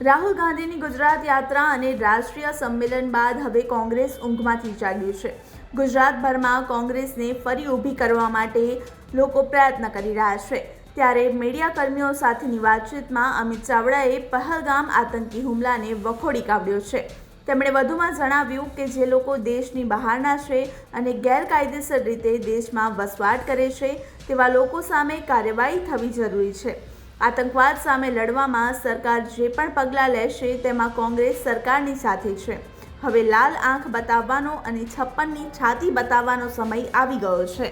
રાહુલ ગાંધીની ગુજરાત યાત્રા અને રાષ્ટ્રીય સંમેલન બાદ હવે કોંગ્રેસ ઊંઘમાંથી જાગ્યું છે। ગુજરાતભરમાં કોંગ્રેસને ફરી ઊભી કરવા માટે લોકો પ્રયત્ન કરી રહ્યા છે। ત્યારે મીડિયાકર્મીઓ સાથેની વાતચીતમાં અમિત ચાવડાએ પહેલગામ આતંકી હુમલાને વખોડી કાઢ્યો છે। તેમણે વધુમાં જણાવ્યું કે જે લોકો દેશની બહારના છે અને ગેરકાયદેસર રીતે દેશમાં વસવાટ કરે છે તેવા લોકો સામે કાર્યવાહી થવી જરૂરી છે। આતંકવાદ સામે લડવામાં સરકાર જે પણ પગલાં લેશે તેમાં કોંગ્રેસ સરકારની સાથે છે। હવે લાલ આંખ બતાવવાનો અને 56ની છાતી બતાવવાનો સમય આવી ગયો છે।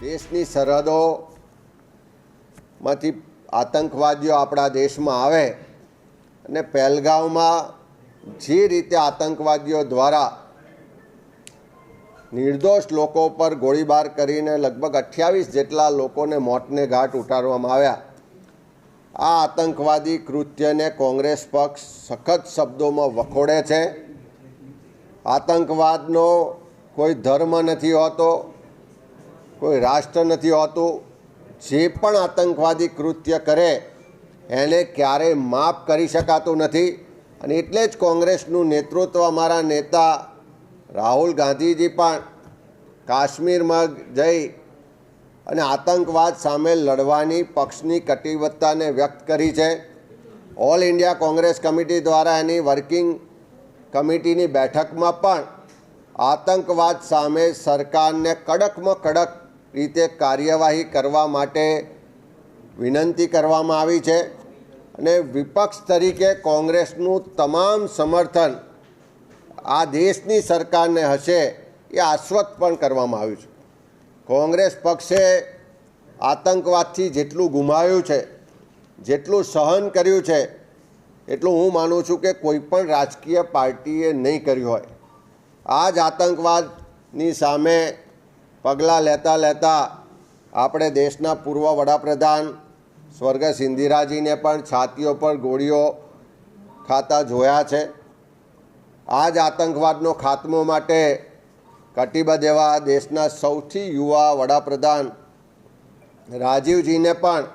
દેશની સરહદોમાંથી આતંકવાદીઓ આપણા દેશમાં આવે અને પહેલગામમાં જે રીતે આતંકવાદીઓ દ્વારા નિર્દોષ લોકો પર ગોળીબાર કરીને લગભગ 28 જેટલા લોકોને મોતને ઘાટ ઉતારવામાં આવ્યા। આ આતંકવાદી કૃત્યને કોંગ્રેસ પક્ષ સખત શબ્દોમાં વખોડે છે। આતંકવાદનો કોઈ ધર્મ નથી હોતો, કોઈ રાષ્ટ્ર નથી હોતું। જે પણ આતંકવાદી કૃત્ય કરે એને ક્યારેય માફ કરી શકાતું નથી અને એટલે જ કોંગ્રેસનું નેતૃત્વ અમારા નેતા રાહુલ ગાંધીજી પણ કાશ્મીરમાં જઈ અને આતંકવાદ સામે લડવાની પક્ષની કટિબદ્ધતાને વ્યક્ત કરી છે। ઓલ ઇન્ડિયા કોંગ્રેસ કમિટી દ્વારા એની વર્કિંગ કમિટીની બેઠકમાં પણ આતંકવાદ સામે સરકારને કડકમાં કડક રીતે કાર્યવાહી કરવા માટે વિનંતી કરવામાં આવી છે અને વિપક્ષ તરીકે કોંગ્રેસનું તમામ સમર્થન આ દેશની સરકારને હશે એ આશ્વસ્ત પણ કરવામાં આવ્યું છે। કોંગ્રેસ પક્ષે આતંકવાદથી જેટલું ગુમાવ્યું છે, જેટલું સહન કર્યું છે, એટલું હું માનું છું કે કોઈ પણ રાજકીય પાર્ટીએ નહીં કર્યું હોય। આ જ આતંકવાદની સામે પગલાં લેતા લેતા આપણે દેશના પૂર્વ વડાપ્રધાન સ્વર્ગસ્થ ઇન્દિરાજીને પણ છાતીઓ પર ગોળીઓ ખાતા જોયા છે। આ જ આતંકવાદનો ખાત્મો માટે કટિબદ્ધ એવા દેશના સૌથી યુવા વડાપ્રધાન રાજીવજીને પણ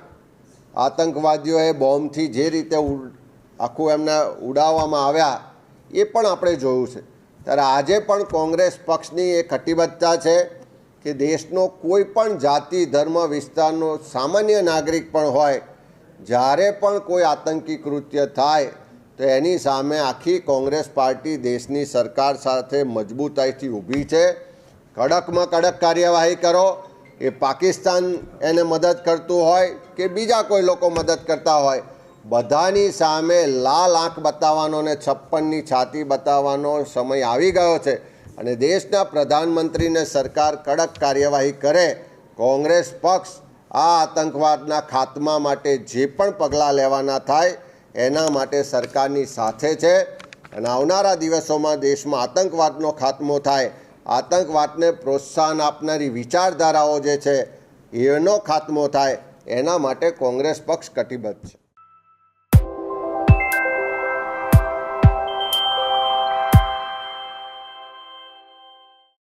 આતંકવાદીઓએ બોમ્બથી જે રીતે આખું એમને ઉડાવવામાં આવ્યા એ પણ આપણે જોયું છે। ત્યારે આજે પણ કોંગ્રેસ પક્ષની એ કટિબદ્ધતા છે કે દેશનો કોઈ પણ જાતિ ધર્મ વિસ્તારનો સામાન્ય નાગરિક પણ હોય, જ્યારે પણ કોઈ આતંકી કૃત્ય થાય તો એની સામે આખી કોંગ્રેસ પાર્ટી દેશની સરકાર સાથે મજબૂતાઈથી ઊભી છે। કડકમાં કડક કાર્યવાહી કરો, એ પાકિસ્તાન એને મદદ કરતું હોય કે બીજા કોઈ લોકો મદદ કરતા હોય, બધાની સામે લાલ આંખ બતાવવાનો અને 56ની છાતી બતાવવાનો સમય આવી ગયો છે અને દેશના પ્રધાનમંત્રીને સરકાર કડક કાર્યવાહી કરે। કોંગ્રેસ પક્ષ આ આતંકવાદના ખાત્મા માટે જે પણ પગલાં લેવાના થાય એના માટે સરકારની સાથે છે અને આવનારા દિવસોમાં દેશમાં આતંકવાદનો ખાત્મો થાય, આતંકવાદને પ્રોત્સાહન આપનારી વિચારધારાઓ જે છે એનો ખાત્મો થાય, એના માટે કોંગ્રેસ પક્ષ કટિબદ્ધ છે।